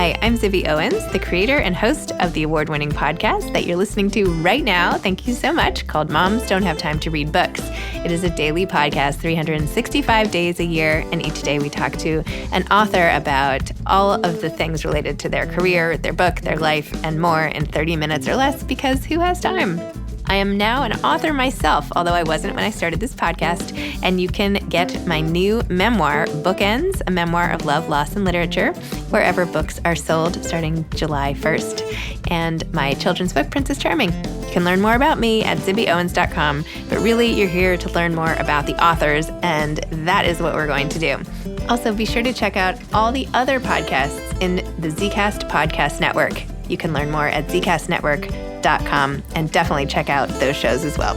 Hi, I'm Zibby Owens, the creator and host of the award-winning podcast that you're listening to right now. Thank you so much, called Moms Don't Have Time to Read Books. It is a daily podcast, 365 days a year, and each day we talk to an author about all of the things related to their career, their book, their life, and more in 30 minutes or less, because who has time? I am now an author myself, although I wasn't when I started this podcast, and you can get my new memoir, Bookends, a memoir of love, loss, and literature, wherever books are sold starting July 1st, and my children's book, Princess Charming. You can learn more about me at zibbyowens.com, but really you're here to learn more about the authors, and that is what we're going to do. Also, be sure to check out all the other podcasts in the Zcast Podcast Network. You can learn more at zcastnetwork.com and definitely check out those shows as well.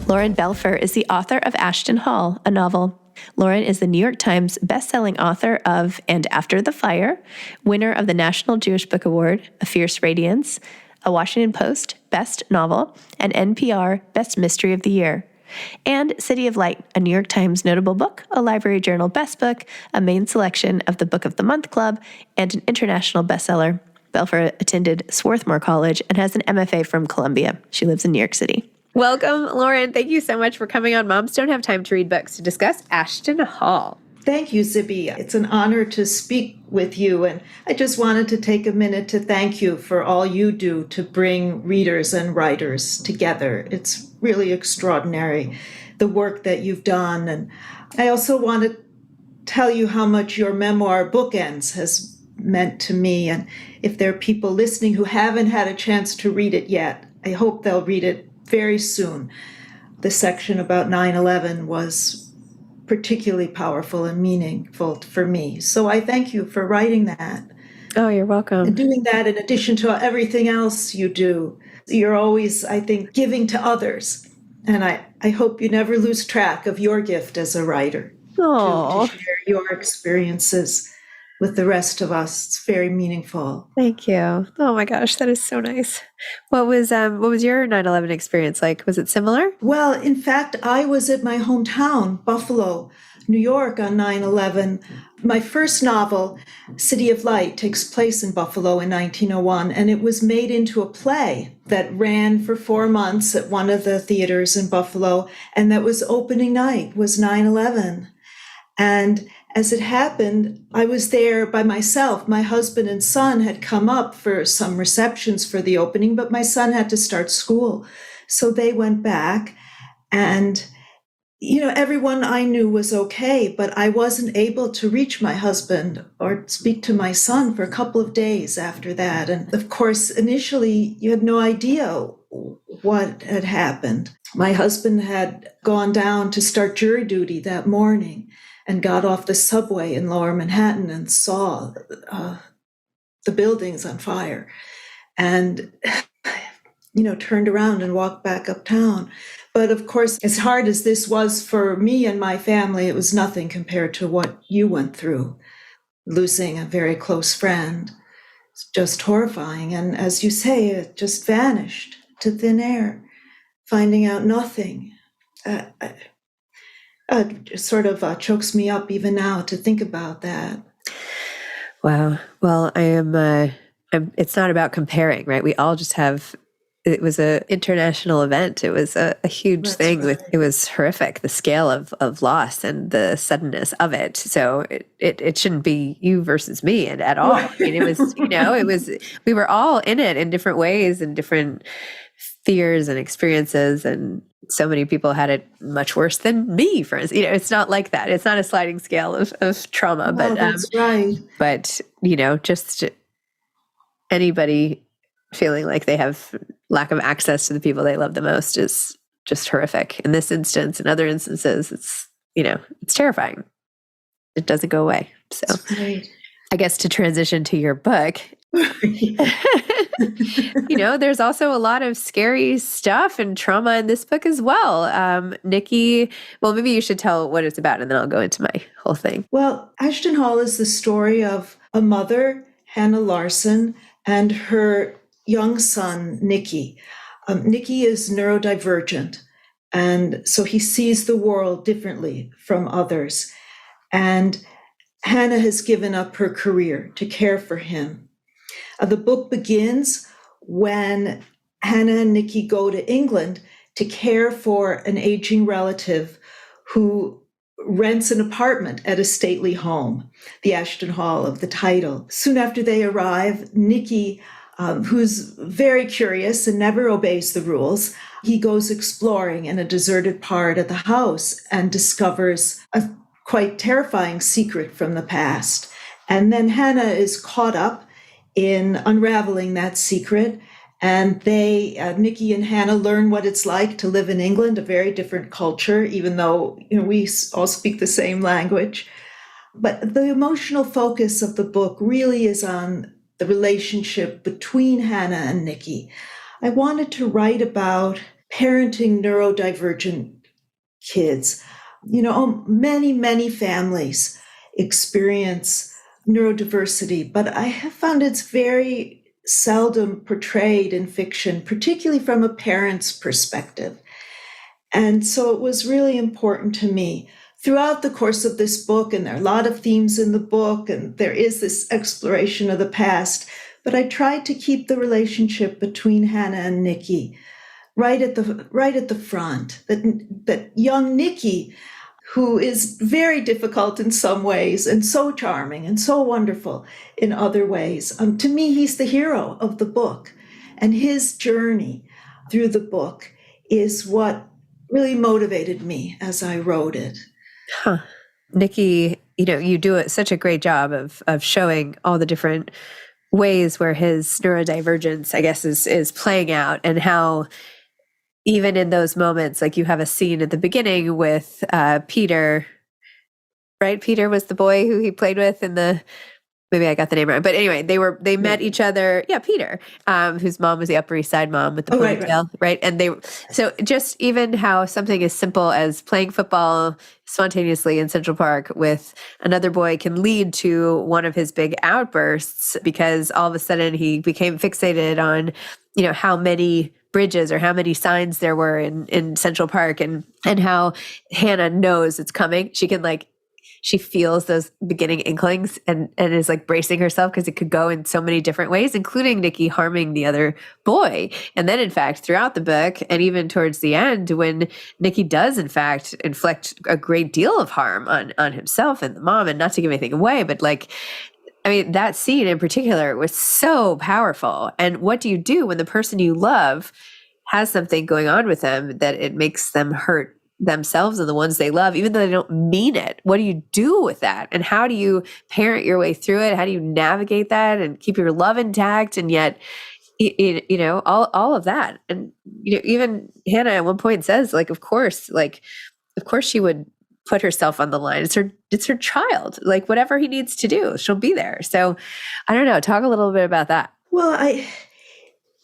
Lauren Belfer is the author of Ashton Hall, a novel. Lauren is the New York Times bestselling author of And After the Fire, winner of the National Jewish Book Award, A Fierce Radiance, a Washington Post Best Novel, and NPR Best Mystery of the Year. And City of Light, a New York Times notable book, a Library Journal Best Book, a main selection of the Book of the Month Club, and an international bestseller. Belfer attended Swarthmore College and has an MFA from Columbia. She lives in New York City. Welcome, Lauren. Thank you so much for coming on Moms Don't Have Time to Read Books to discuss Ashton Hall. Thank you, Zibby. It's an honor to speak with you, and I just wanted to take a minute to thank you for all you do to bring readers and writers together. It's really extraordinary, the work that you've done. And I also want to tell you how much your memoir, Bookends, has meant to me. And if there are people listening who haven't had a chance to read it yet, I hope they'll read it very soon. The section about 9/11 was particularly powerful and meaningful for me. So I thank you for writing that. Oh, you're welcome. And doing that in addition to everything else you do. You're always, I think, giving to others. And I hope you never lose track of your gift as a writer. To share your experiences with the rest of us. It's very meaningful. Thank you. Oh my gosh, that is so nice. What was your 9/11 experience like? Was it similar? Well, in fact, I was at my hometown, Buffalo, New York, on 9/11. My first novel, City of Light, takes place in Buffalo in 1901, and it was made into a play that ran for 4 months at one of the theaters in Buffalo, and that was opening night, was 9/11. And as it happened, I was there by myself. My husband and son had come up for some receptions for the opening, but my son had to start school. So they went back, and everyone I knew was okay, but I wasn't able to reach my husband or speak to my son for a couple of days after that. And of course, initially, you had no idea what had happened. My husband had gone down to start jury duty that morning and got off the subway in Lower Manhattan and saw the buildings on fire and, turned around and walked back uptown. But of course, as hard as this was for me and my family, it was nothing compared to what you went through, losing a very close friend. It's just horrifying. And as you say, it just vanished to thin air, finding out nothing. It sort of chokes me up even now to think about that. Wow. Well, it's not about comparing, right? We all just it was an international event. It was a huge thing. Right. It was horrific, the scale of loss and the suddenness of it. So it shouldn't be you versus me at all. Right. I mean, it was, we were all in it in different ways and different fears and experiences, and so many people had it much worse than me, for instance. It's not like that. It's not a sliding scale of trauma. Well, that's right. But, just anybody feeling like they have lack of access to the people they love the most is just horrific. In this instance, in other instances, it's terrifying. It doesn't go away. So right. I guess to transition to your book, there's also a lot of scary stuff and trauma in this book as well. Nikki, well, maybe you should tell what it's about and then I'll go into my whole thing. Well, Ashton Hall is the story of a mother, Hannah Larson, and her young son, Nicky. Nicky is neurodivergent, and so he sees the world differently from others. and Hannah has given up her career to care for him. The book begins when Hannah and Nikki go to England to care for an aging relative who rents an apartment at a stately home, the Ashton Hall of the title. Soon after they arrive, Nikki, who's very curious and never obeys the rules, he goes exploring in a deserted part of the house and discovers a quite terrifying secret from the past. And then Hannah is caught up in unraveling that secret. And Nikki and Hannah learn what it's like to live in England, a very different culture, even though we all speak the same language. But the emotional focus of the book really is on the relationship between Hannah and Nikki. I wanted to write about parenting neurodivergent kids. Many, many families experience neurodiversity, but I have found it's very seldom portrayed in fiction, particularly from a parent's perspective. And so it was really important to me throughout the course of this book, and there are a lot of themes in the book, and there is this exploration of the past, but I tried to keep the relationship between Hannah and Nikki right at the front, that young Nikki, who is very difficult in some ways and so charming and so wonderful in other ways. To me, he's the hero of the book. And his journey through the book is what really motivated me as I wrote it. Huh. Nikki, you do such a great job of showing all the different ways where his neurodivergence, I guess, is playing out, and how even in those moments, like you have a scene at the beginning with Peter, right? Peter was the boy who he played with in maybe I got the name wrong, but anyway, they met each other. Yeah, Peter, whose mom was the Upper East Side mom with the ponytail, right? And so just even how something as simple as playing football spontaneously in Central Park with another boy can lead to one of his big outbursts, because all of a sudden he became fixated on, how many bridges or how many signs there were in Central Park, and how Hannah knows it's coming. She feels those beginning inklings and is like bracing herself, because it could go in so many different ways, including Nikki harming the other boy. And then in fact, throughout the book, and even towards the end, when Nikki does in fact inflict a great deal of harm on himself and the mom, and not to give anything away, but that scene in particular was so powerful. And what do you do when the person you love has something going on with them that it makes them hurt themselves and the ones they love, even though they don't mean it? What do you do with that? And how do you parent your way through it? How do you navigate that and keep your love intact? And yet, all of that. And, even Hannah at one point says, of course she would put herself on the line. It's her child, whatever he needs to do, she'll be there. So I don't know, talk a little bit about that. Well,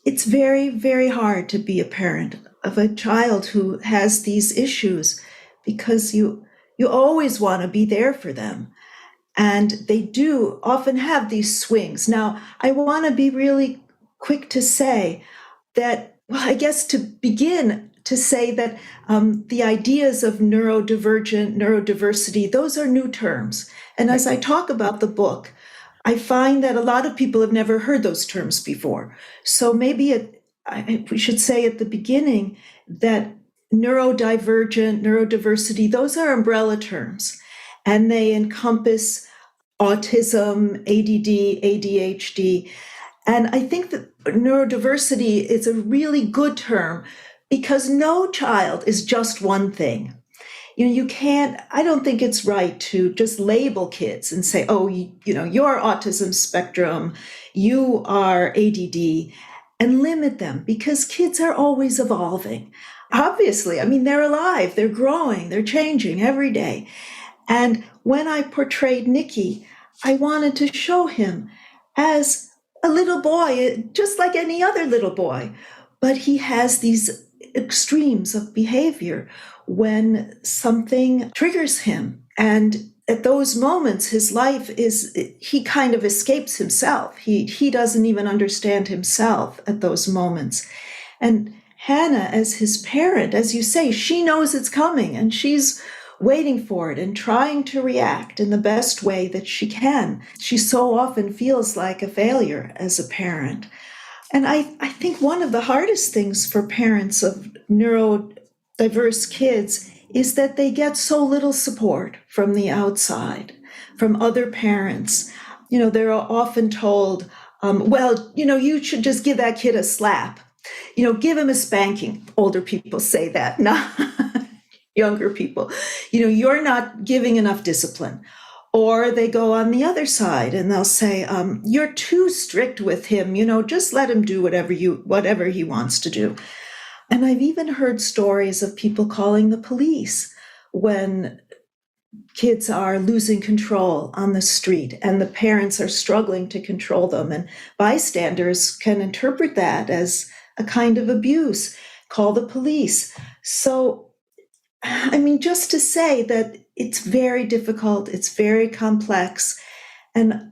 it's very, very hard to be a parent of a child who has these issues, because you always want to be there for them. And they do often have these swings. Now, I want to be really quick to say that, I guess to begin to say that the ideas of neurodivergent, neurodiversity, those are new terms. And as I talk about the book, I find that a lot of people have never heard those terms before. So maybe we should say at the beginning that neurodivergent, neurodiversity, those are umbrella terms, and they encompass autism, ADD, ADHD. And I think that neurodiversity is a really good term, because no child is just one thing. I don't think it's right to just label kids and say, oh, you're autism spectrum, you are ADD, and limit them, because kids are always evolving. Obviously, they're alive, they're growing, they're changing every day. And when I portrayed Nikki, I wanted to show him as a little boy, just like any other little boy, but he has these extremes of behavior when something triggers him. And at those moments, his life he kind of escapes himself. He doesn't even understand himself at those moments. And Hannah, as his parent, as you say, she knows it's coming, and she's waiting for it and trying to react in the best way that she can. She so often feels like a failure as a parent. And I think one of the hardest things for parents of neurodiverse kids is that they get so little support from the outside, from other parents. They're often told, you should just give that kid a slap. Give him a spanking. Older people say that, not younger people. You're not giving enough discipline. Or they go on the other side and they'll say, you're too strict with him. Just let him do whatever he wants to do. And I've even heard stories of people calling the police when kids are losing control on the street and the parents are struggling to control them. And bystanders can interpret that as a kind of abuse, call the police. So, just to say that it's very difficult, it's very complex. And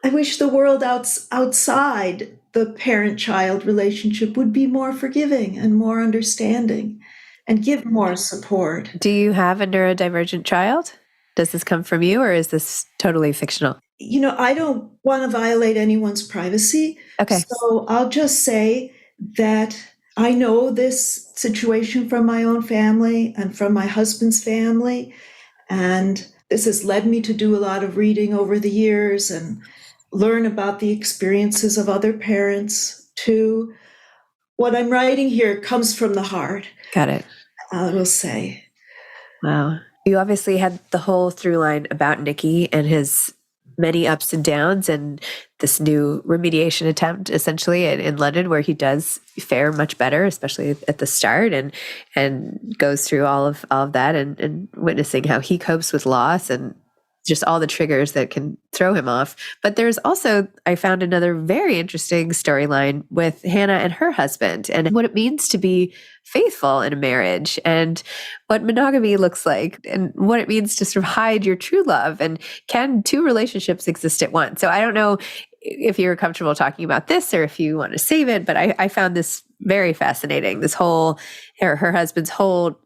I wish the world outside the parent-child relationship would be more forgiving and more understanding and give more support. Do you have a neurodivergent child? Does this come from you, or is this totally fictional? I don't want to violate anyone's privacy. Okay. So I'll just say that I know this situation from my own family and from my husband's family. And this has led me to do a lot of reading over the years and learn about the experiences of other parents too. What I'm writing here comes from the heart. Got it. I will say. Wow. You obviously had the whole through line about Nicky and his many ups and downs and this new remediation attempt essentially in London, where he does fare much better, especially at the start, and goes through all of that and witnessing how he copes with loss and just all the triggers that can throw him off. But there's also, I found another very interesting storyline with Hannah and her husband and what it means to be faithful in a marriage and what monogamy looks like and what it means to sort of hide your true love. And can two relationships exist at once? So I don't know if you're comfortable talking about this or if you want to save it, but I found this very fascinating. This whole, her husband's whole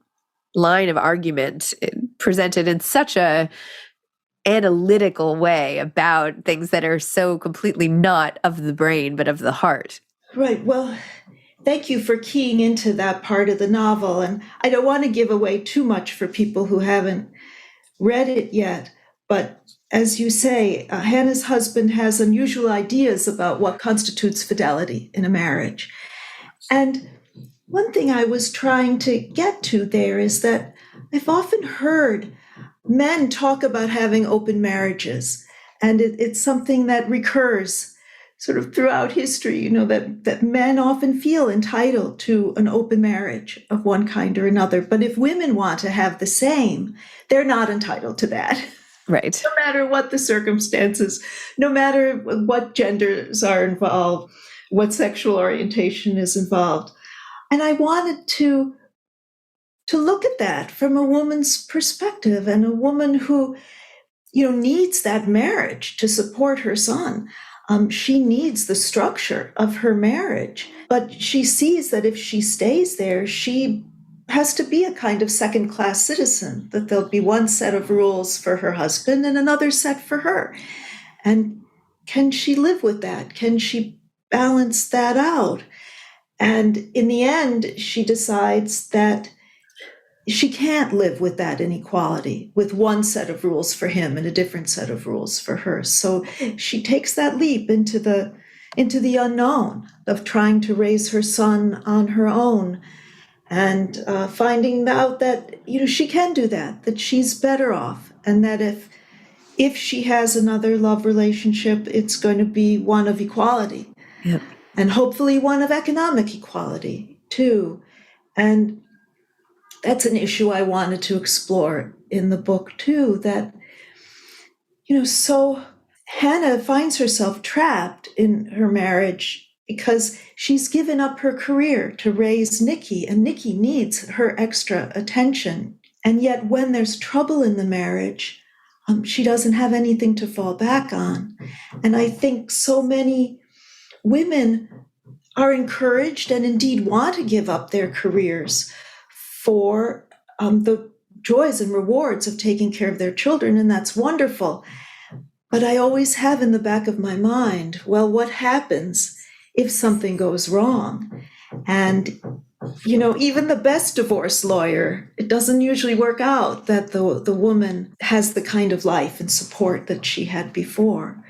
line of argument presented in such a analytical way about things that are so completely not of the brain, but of the heart. Right. Well, thank you for keying into that part of the novel. And I don't want to give away too much for people who haven't read it yet. But as you say, Hannah's husband has unusual ideas about what constitutes fidelity in a marriage. And one thing I was trying to get to there is that I've often heard men talk about having open marriages, and it's something that recurs sort of throughout history, that men often feel entitled to an open marriage of one kind or another. But if women want to have the same, they're not entitled to that. Right. No matter what the circumstances, no matter what genders are involved, what sexual orientation is involved. And I wanted to look at that from a woman's perspective, and a woman who, needs that marriage to support her son. She needs the structure of her marriage, but she sees that if she stays there, she has to be a kind of second-class citizen, that there'll be one set of rules for her husband and another set for her. And can she live with that? Can she balance that out? And in the end, she decides that she can't live with that inequality, with one set of rules for him and a different set of rules for her. So she takes that leap into the unknown of trying to raise her son on her own, and finding out that she can do that she's better off, and that if she has another love relationship, it's going to be one of equality. Yep. And hopefully one of economic equality too. And that's an issue I wanted to explore in the book too, that, so Hannah finds herself trapped in her marriage because she's given up her career to raise Nicky, and Nicky needs her extra attention. And yet when there's trouble in the marriage, she doesn't have anything to fall back on. And I think so many women are encouraged and indeed want to give up their careers for the joys and rewards of taking care of their children, and that's wonderful. But I always have in the back of my mind, well, what happens if something goes wrong? And, even the best divorce lawyer, it doesn't usually work out that the woman has the kind of life and support that she had before.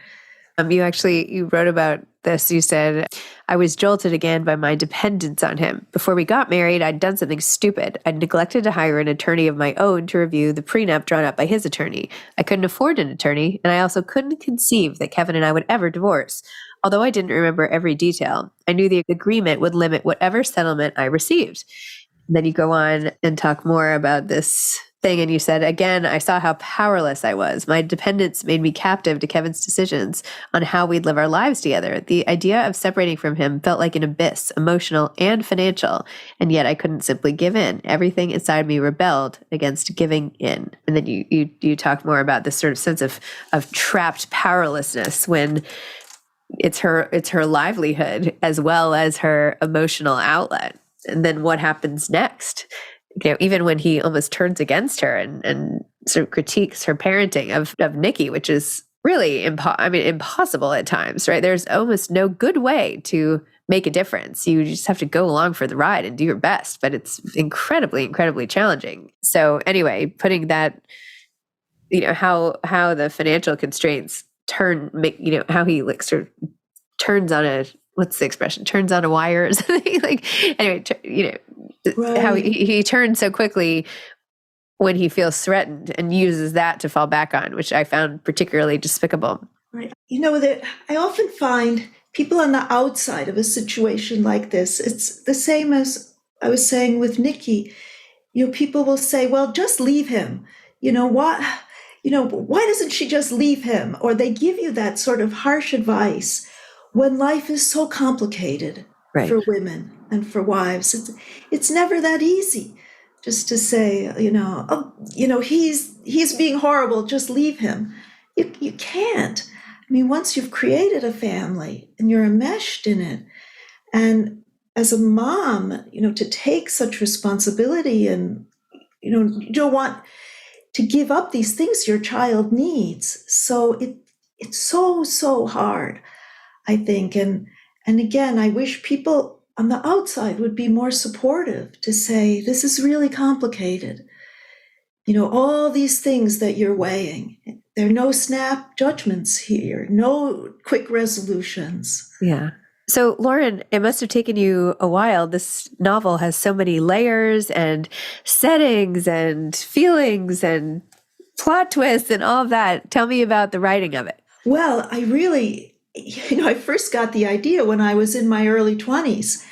You wrote about this. You said, I was jolted again by my dependence on him. Before we got married, I'd done something stupid. I'd neglected to hire an attorney of my own to review the prenup drawn up by his attorney. I couldn't afford an attorney, and I also couldn't conceive that Kevin and I would ever divorce. Although I didn't remember every detail, I knew the agreement would limit whatever settlement I received. And then you go on and talk more about this thing. And you said, again, I saw how powerless I was. My dependence made me captive to Kevin's decisions on how we'd live our lives together. The idea of separating from him felt like an abyss, emotional and financial. And yet I couldn't simply give in. Everything inside me rebelled against giving in. And then you talk more about this sort of sense of trapped powerlessness when it's her livelihood as well as her emotional outlet. And then what happens next? Even when he almost turns against her and sort of critiques her parenting of Nikki, which is really impossible at times, right? There's almost no good way to make a difference. You just have to go along for the ride and do your best, but it's incredibly, incredibly challenging. So anyway, putting that, how the financial constraints how he sort of turns on what's the expression? Turns on a wire or something. Right. How he turns so quickly when he feels threatened and uses that to fall back on, which I found particularly despicable. Right. That I often find people on the outside of a situation like this, it's the same as I was saying with Nikki. People will say, well, just leave him. Why doesn't she just leave him? Or they give you that sort of harsh advice when life is so complicated for women and for wives. It's never that easy just to say, he's being horrible, just leave him. You can't. Once you've created a family and you're enmeshed in it, and as a mom, to take such responsibility and, you don't want to give up these things your child needs. So it's so hard, I think. And again, I wish people on the outside would be more supportive to say, this is really complicated. All these things that you're weighing, there are no snap judgments here, no quick resolutions. Yeah. So Lauren, it must have taken you a while. This novel has so many layers and settings and feelings and plot twists and all of that. Tell me about the writing of it. Well, I first got the idea when I was in my early 20s,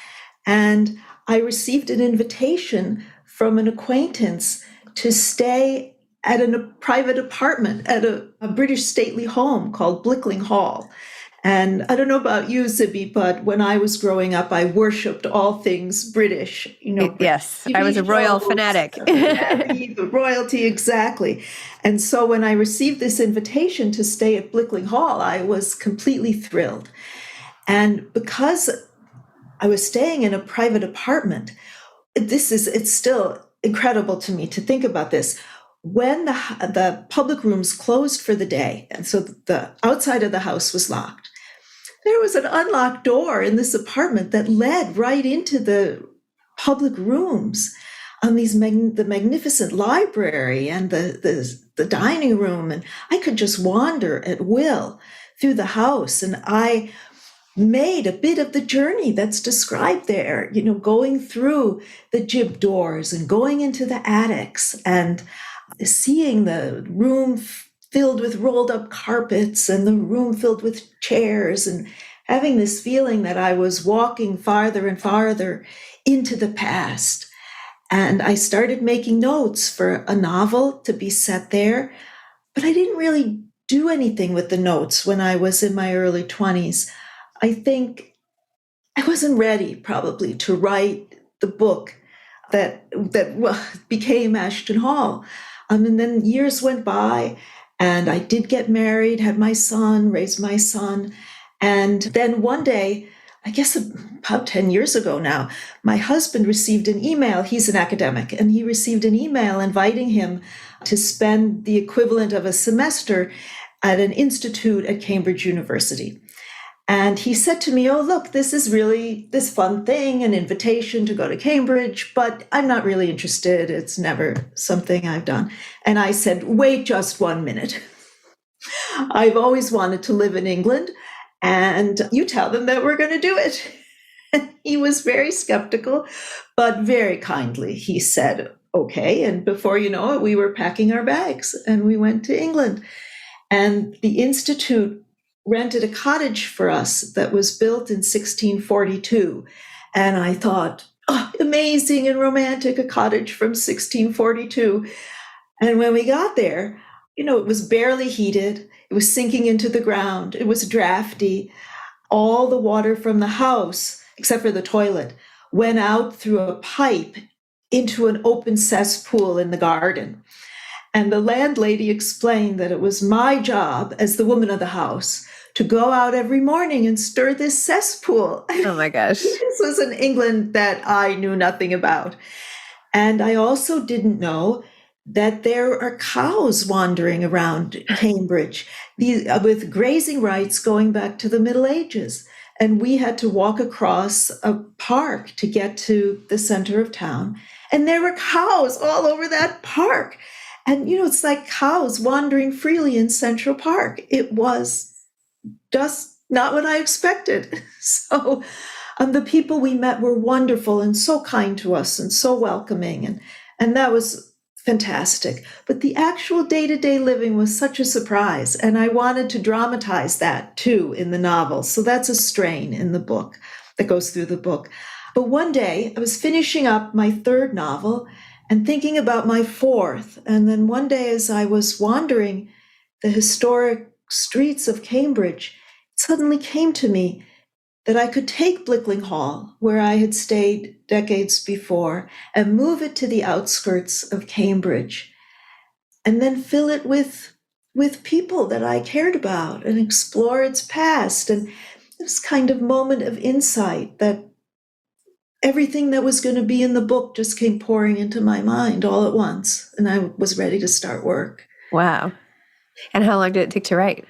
and I received an invitation from an acquaintance to stay at a private apartment at a British stately home called Blickling Hall. And I don't know about you, Zibby, but when I was growing up, I worshipped all things British. Yes, I was a royal fanatic. The royalty, exactly. And so when I received this invitation to stay at Blickling Hall, I was completely thrilled. And because I was staying in a private apartment, it's still incredible to me to think about this. When the public rooms closed for the day, and so the outside of the house was locked, there was an unlocked door in this apartment that led right into the public rooms, on the magnificent library and the dining room, and I could just wander at will through the house. And I made a bit of the journey that's described there, going through the jib doors and going into the attics and seeing the room filled with rolled up carpets and the room filled with chairs, and having this feeling that I was walking farther and farther into the past. And I started making notes for a novel to be set there, but I didn't really do anything with the notes when I was in my early 20s. I think I wasn't ready probably to write the book that became Ashton Hall. And then years went by, and I did get married, had my son, raised my son. And then one day I guess about 10 years ago now, my husband received an email. He's an academic, and he received an email inviting him to spend the equivalent of a semester at an institute at Cambridge University. And he said to me, oh, look, this is really this fun thing, an invitation to go to Cambridge, but I'm not really interested. It's never something I've done. And I said, wait just 1 minute. I've always wanted to live in England, and you tell them that we're going to do it. And he was very skeptical, but very kindly. He said, okay. And before you know it, we were packing our bags and we went to England. And the Institute rented a cottage for us that was built in 1642. And I thought, oh, amazing and romantic, a cottage from 1642. And when we got there, it was barely heated. It was sinking into the ground. It was drafty. All the water from the house, except for the toilet, went out through a pipe into an open cesspool in the garden. And the landlady explained that it was my job as the woman of the house to go out every morning and stir this cesspool. Oh my gosh. This was an England that I knew nothing about. And I also didn't know that there are cows wandering around Cambridge with grazing rights going back to the Middle Ages. And we had to walk across a park to get to the center of town. And there were cows all over that park. And, it's like cows wandering freely in Central Park. It was just not what I expected. So the people we met were wonderful and so kind to us and so welcoming. And that was fantastic. But the actual day-to-day living was such a surprise. And I wanted to dramatize that too in the novel. So that's a strain in the book that goes through the book. But one day I was finishing up my third novel and thinking about my fourth. And then one day as I was wandering the historic streets of Cambridge, it suddenly came to me that I could take Blickling Hall, where I had stayed decades before, and move it to the outskirts of Cambridge, and then fill it with people that I cared about and explore its past. And this kind of moment of insight that everything that was going to be in the book just came pouring into my mind all at once, and I was ready to start work. Wow. And how long did it take to write?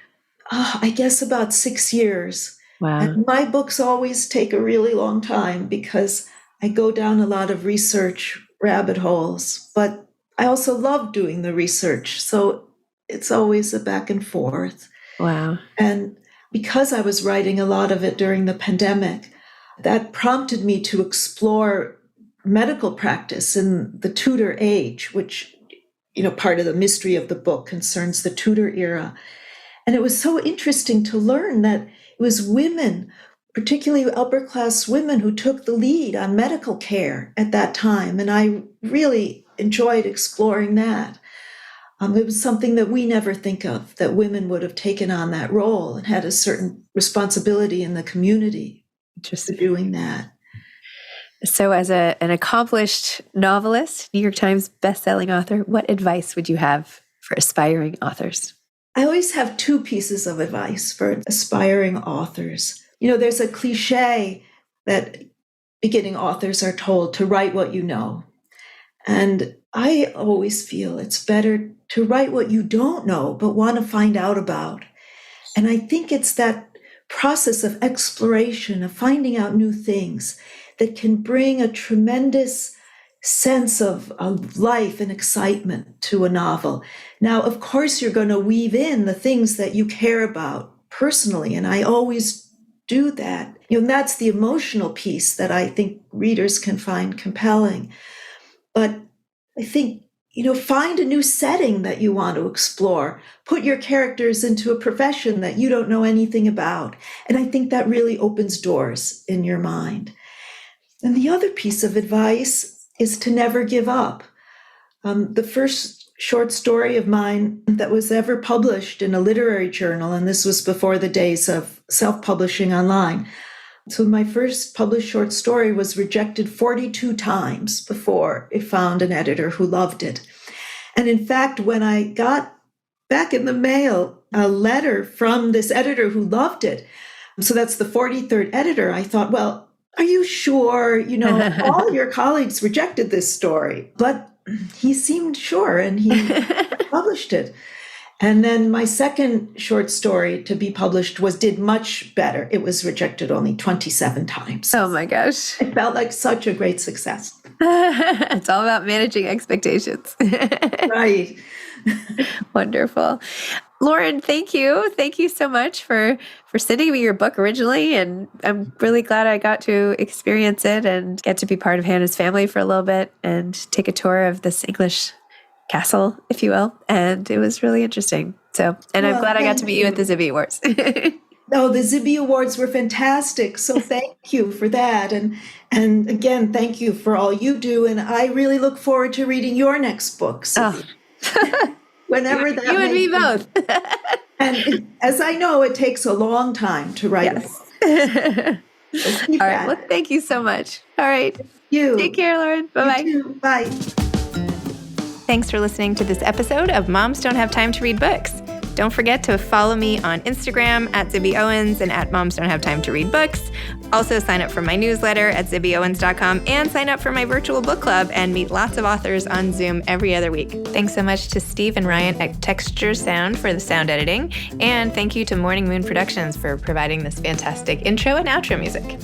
I guess about 6 years. Wow. And my books always take a really long time because I go down a lot of research rabbit holes, but I also love doing the research. So it's always a back and forth. Wow. And because I was writing a lot of it during the pandemic, that prompted me to explore medical practice in the Tudor age, which, part of the mystery of the book concerns the Tudor era. And it was so interesting to learn that it was women, particularly upper-class women, who took the lead on medical care at that time. And I really enjoyed exploring that. It was something that we never think of, that women would have taken on that role and had a certain responsibility in the community just doing that. So as an accomplished novelist, New York Times bestselling author, what advice would you have for aspiring authors? I always have two pieces of advice for aspiring authors. There's a cliche that beginning authors are told to write what you know. And I always feel it's better to write what you don't know, but want to find out about. And I think it's that process of exploration, of finding out new things that can bring a tremendous sense of life and excitement to a novel. Now, of course, you're going to weave in the things that you care about personally, and I always do that. And that's the emotional piece that I think readers can find compelling. But I think, find a new setting that you want to explore. Put your characters into a profession that you don't know anything about. And I think that really opens doors in your mind. And the other piece of advice is to never give up. The first short story of mine that was ever published in a literary journal, and this was before the days of self-publishing online. So my first published short story was rejected 42 times before it found an editor who loved it. And in fact, when I got back in the mail a letter from this editor who loved it, So that's the 43rd editor. I thought, well, are you sure? All your colleagues rejected this story, but he seemed sure and he published it. And then my second short story to be published did much better. It was rejected only 27 times. Oh my gosh. It felt like such a great success. It's all about managing expectations. Right. Wonderful. Lauren, thank you. Thank you so much for sending me your book originally. And I'm really glad I got to experience it and get to be part of Hannah's family for a little bit and take a tour of this English castle, if you will. And it was really interesting. I'm glad I got to meet you at the Zibby Awards. Oh, the Zibby Awards were fantastic. So thank you for that. And again, thank you for all you do. And I really look forward to reading your next book. Oh. Whenever that you and me both. And as I know, it takes a long time to write a book. All right. Well, thank you so much. All right. You. Take care, Lauren. Bye-bye. You too. Bye. Thanks for listening to this episode of Moms Don't Have Time to Read Books. Don't forget to follow me on Instagram at Zibby Owens and at Moms Don't Have Time to Read Books. Also sign up for my newsletter at zibbyowens.com and sign up for my virtual book club and meet lots of authors on Zoom every other week. Thanks so much to Steve and Ryan at Texture Sound for the sound editing. And thank you to Morning Moon Productions for providing this fantastic intro and outro music.